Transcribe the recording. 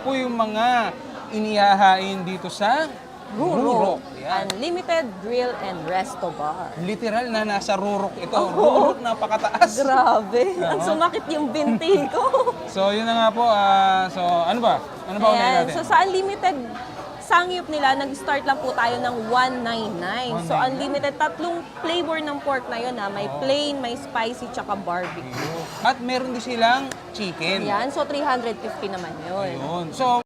po yung mga inihahain dito sa Rurok. Yan. Unlimited Grill and Resto Bar. Literal na nasa Rurok ito. Rurok, napakataas. Grabe. Ang sumakit yung binti ko. So, yun na nga po. So, ano ba? Ano ba unahin Ayan. natin? So sa unlimited sangyup nila, nag-start lang po tayo ng 199. So unlimited, tatlong flavor ng pork na yun. May plain, may spicy, tsaka barbecue. At meron din silang chicken. Yan. So 350 naman yun. Ayun. So,